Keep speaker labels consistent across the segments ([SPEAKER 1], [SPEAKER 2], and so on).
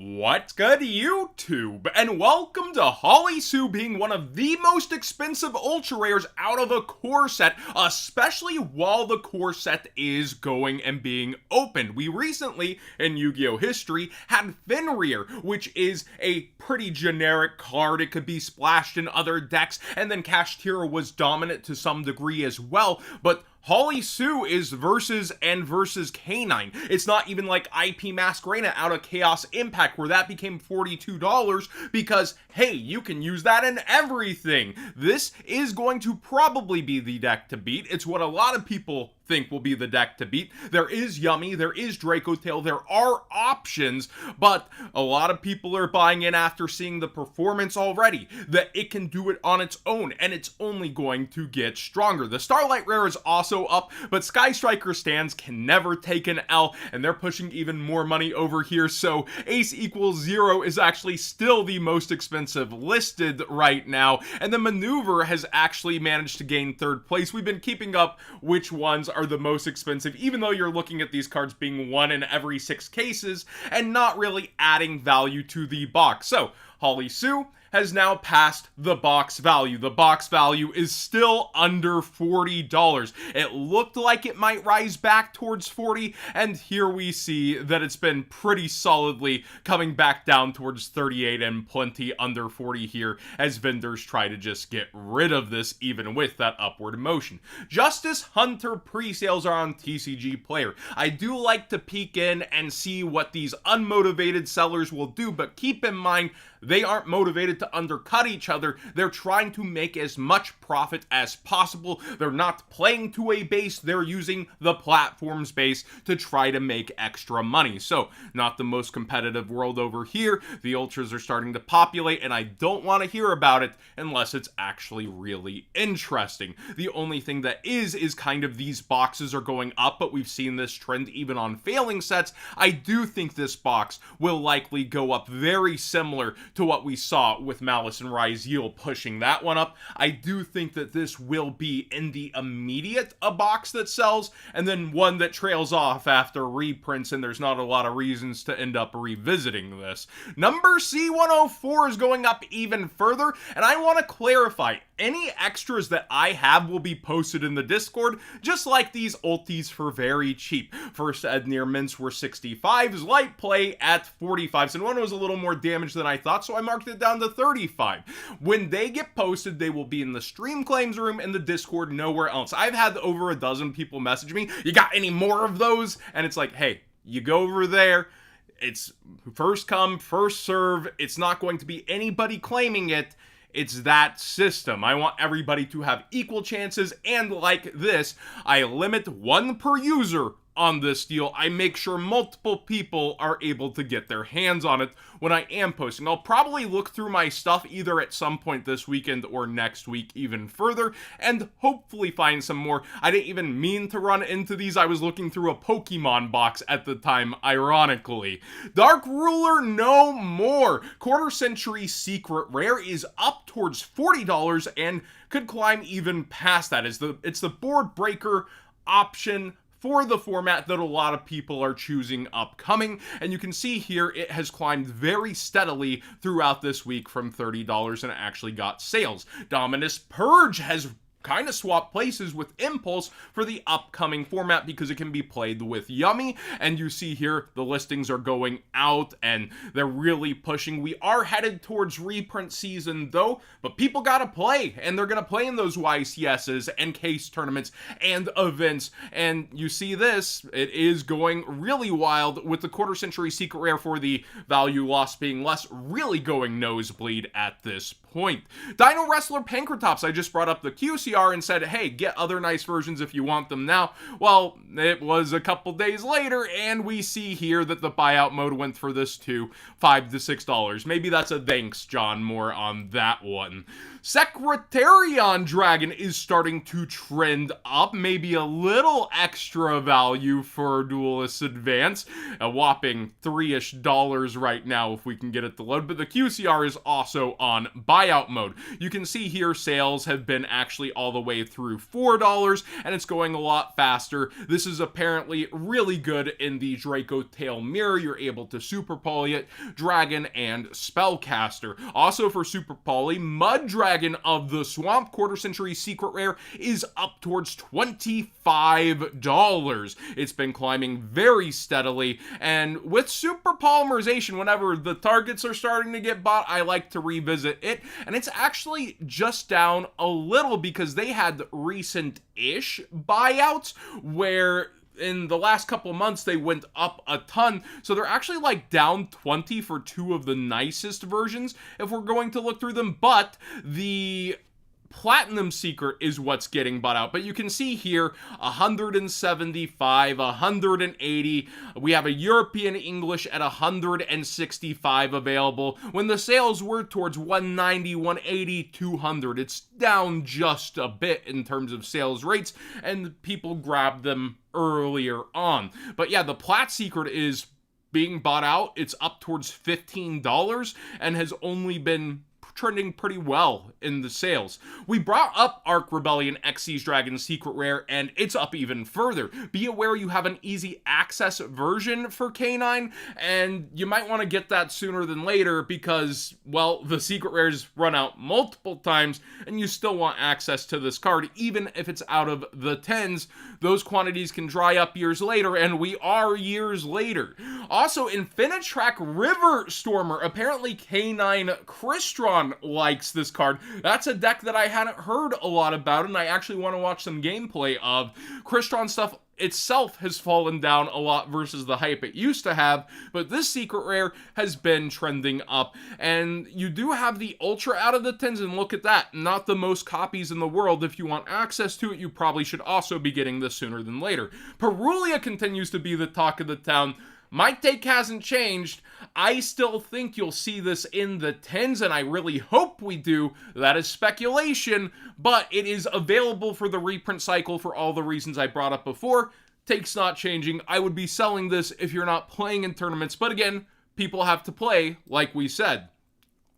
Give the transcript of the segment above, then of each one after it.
[SPEAKER 1] What's good, YouTube? And welcome to Hollie being one of the most expensive ultra rares out of a core set, especially while the core set is going and being opened. We recently, in Yu-Gi-Oh! History, had Fenrir, which is a pretty generic card. It could be splashed in other decks, and then Kashtira was dominant to some degree as well, but Hollie is versus K9. It's not even like IP Masquerena out of Chaos Impact where that became $42 because, hey, you can use that in everything. This is going to probably be the deck to beat. It's what a lot of people think will be the deck to beat. There is Yummy, there is Draco Tail, there are options, but a lot of people are buying in after seeing the performance already, that it can do it on its own, and it's only going to get stronger. The Starlight Rare is also up, but Sky Striker stands can never take an L, and they're pushing even more money over here, so Ace equals 0 is actually still the most expensive listed right now, and the Maneuver has actually managed to gain third place. We've been keeping up which ones are the most expensive, even though you're looking at these cards being 1 in every 6 cases and not really adding value to the box. So Hollie has now passed the box value. The box value is still under $40. It looked like it might rise back towards 40, and here we see that it's been pretty solidly coming back down towards 38 and plenty under 40 here as vendors try to just get rid of this even with that upward motion. Justice Hunter pre-sales are on TCG Player. I do like to peek in and see what these unmotivated sellers will do, but keep in mind they aren't motivated to undercut each other. They're trying to make as much profit as possible. They're not playing to a base. They're using the platform's base to try to make extra money. So, not the most competitive world over here. The ultras are starting to populate, and I don't want to hear about it unless it's actually really interesting. The only thing that is kind of these boxes are going up, but we've seen this trend even on failing sets. I do think this box will likely go up very similar to what we saw with Malice and Ryzeal pushing that one up. I do think that this will be in the immediate a box that sells, and then one that trails off after reprints, and there's not a lot of reasons to end up revisiting this. Number C104 is going up even further, and I want to clarify, any extras that I have will be posted in the Discord, just like these ultis for very cheap. First Ednir mints were 65s, light play at 45s, and one was a little more damaged than I thought, so I marked it down to 35. When they get posted, they will be in the stream claims room in the Discord, nowhere else. I've had over a dozen people message me, you got any more of those? And it's like, hey, you go over there, it's first come, first serve, it's not going to be anybody claiming it. It's that system. I want everybody to have equal chances, and like this, I limit 1 per user on this deal. I make sure multiple people are able to get their hands on it when I am posting. I'll probably look through my stuff either at some point this weekend or next week even further, and hopefully find some more. I didn't even mean to run into these. I was looking through a Pokemon box at the time, ironically. Dark Ruler no more. Quarter Century Secret Rare is up towards $40 and could climb even past that. It's the board breaker option for the format that a lot of people are choosing upcoming, and you can see here it has climbed very steadily throughout this week from $30 and it actually got sales. Dominus Purge has kind of swap places with Impulse for the upcoming format because it can be played with Yummy, and you see here the listings are going out and they're really pushing. We are headed towards reprint season though, but people gotta play, and they're gonna play in those YCSs and case tournaments and events, and you see this, it is going really wild with the Quarter Century Secret Rare for the value loss being less, really going nosebleed at this point. Dino Wrestler Pankratops, I just brought up the QCR and said, hey, get other nice versions if you want them now. Well, it was a couple days later, and we see here that the buyout mode went for this to $5 to $6. Maybe that's a thanks, John, more on that one. Secretarion Dragon is starting to trend up, maybe a little extra value for Duelist Advance, a whopping $3-ish right now if we can get it to load, but the QCR is also on buyout mode. You can see here sales have been actually all the way through $4, and it's going a lot faster. This is apparently really good in the Draco Tail Mirror. You're able to Super Poly it, Dragon, and Spellcaster. Also for Super Poly, Mud Dragon of the Swamp Quarter Century Secret Rare is up towards $25. It's been climbing very steadily, and with Super Polymerization, whenever the targets are starting to get bought, I like to revisit it, and it's actually just down a little because they had recent-ish buyouts where in the last couple months they went up a ton, so they're actually like down 20 for two of the nicest versions if we're going to look through them, but the Platinum Secret is what's getting bought out. But you can see here 175, 180. We have a European English at 165 available when the sales were towards 190, 180, 200. It's down just a bit in terms of sales rates, and people grabbed them earlier on. But yeah, the Plat Secret is being bought out. It's up towards $15 and has only been trending pretty well in the sales. We brought up Ark Rebellion Xyz Dragon Secret Rare, and it's up even further. Be aware you have an easy access version for K9, and you might want to get that sooner than later because, well, the secret rares run out multiple times, and you still want access to this card, even if it's out of the 10s. Those quantities can dry up years later, and we are years later. Also, Infinitrack River Stormer. Apparently K9 Crystron likes this card. That's a deck that I hadn't heard a lot about, and I actually want to watch some gameplay of. Crystron stuff itself has fallen down a lot versus the hype it used to have, but this secret rare has been trending up. And you do have the Ultra out of the 10s, and look at that, not the most copies in the world. If you want access to it, you probably should also be getting this sooner than later. Perulia continues to be the talk of the town. My take hasn't changed. I still think you'll see this in the 10s, and I really hope we do. That is speculation, but it is available for the reprint cycle for all the reasons I brought up before. Take's not changing. I would be selling this if you're not playing in tournaments, but again, people have to play, like we said.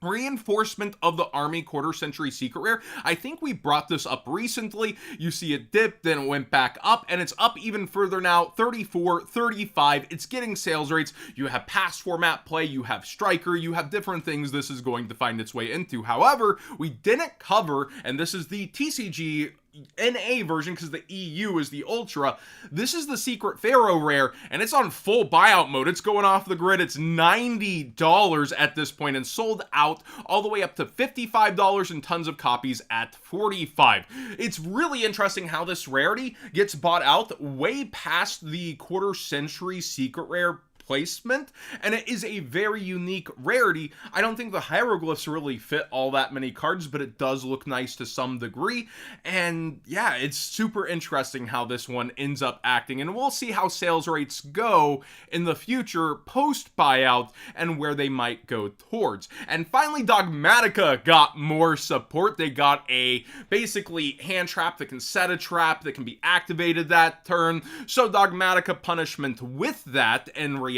[SPEAKER 1] Reinforcement of the Army Quarter Century Secret Rare. I think we brought this up recently. You see it dip, then it went back up, and it's up even further now, 34, 35. It's getting sales rates. You have past format play, you have Striker, you have different things this is going to find its way into. However, we didn't cover, and this is the TCG NA version because the EU is the Ultra. This is the Secret Pharaoh rare, and it's on full buyout mode. It's going off the grid. It's $90 at this point and sold out all the way up to $55 and tons of copies at $45. It's really interesting how this rarity gets bought out way past the quarter century secret rare placement, and it is a very unique rarity. I don't think the hieroglyphs really fit all that many cards, but it does look nice to some degree, and yeah, it's super interesting how this one ends up acting, and we'll see how sales rates go in the future post buyout and where they might go towards. And finally, Dogmatica got more support. They got a basically hand trap that can set a trap that can be activated that turn, so Dogmatica punishment with that and reaction,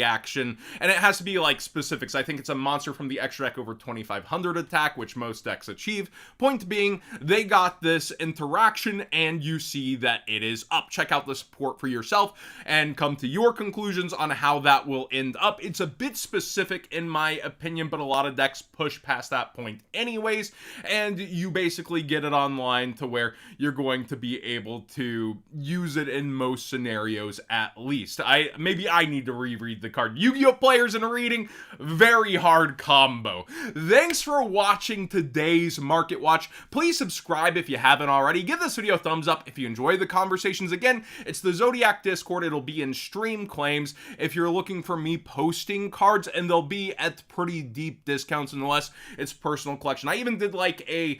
[SPEAKER 1] and it has to be like specifics. I think it's a monster from the extra deck over 2500 attack, which most decks achieve. Point being, they got this interaction, and you see that it is up. Check out the support for yourself and come to your conclusions on how that will end up. It's a bit specific in my opinion, but a lot of decks push past that point anyways, and you basically get it online to where you're going to be able to use it in most scenarios at least. Maybe I need to reread the card. Yu-Gi-Oh! Players in a reading, very hard combo. Thanks for watching today's Market Watch. Please subscribe if you haven't already. Give this video a thumbs up if you enjoy the conversations. Again, it's the Zodiac Discord. It'll be in stream claims if you're looking for me posting cards, and they'll be at pretty deep discounts unless it's personal collection. I even did like a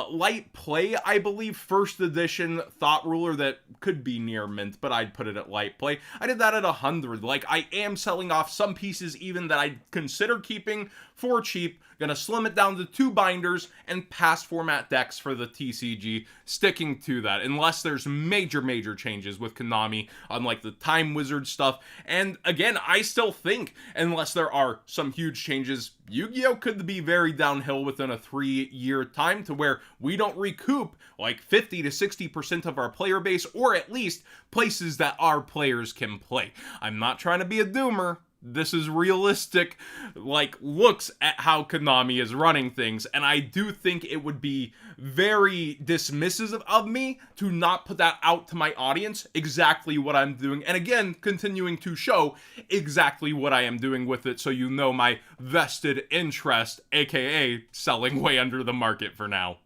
[SPEAKER 1] light play, I believe, first edition thought ruler that could be near mint, but I'd put it at light play. I did that at 100. Like, I am selling off some pieces even that I'd consider keeping for cheap. Gonna slim it down to 2 binders and past format decks for the TCG, sticking to that unless there's major changes with Konami on like the Time Wizard stuff. And again, I still think unless there are some huge changes, Yu-Gi-Oh! Could be very downhill within a 3-year time to where we don't recoup like 50 to 60% of our player base, or at least places that our players can play. I'm not trying to be a doomer. This is realistic, like, looks at how Konami is running things, and I do think it would be very dismissive of me to not put that out to my audience, exactly what I'm doing, and again, continuing to show exactly what I am doing with it, so you know my vested interest, aka selling way under the market for now.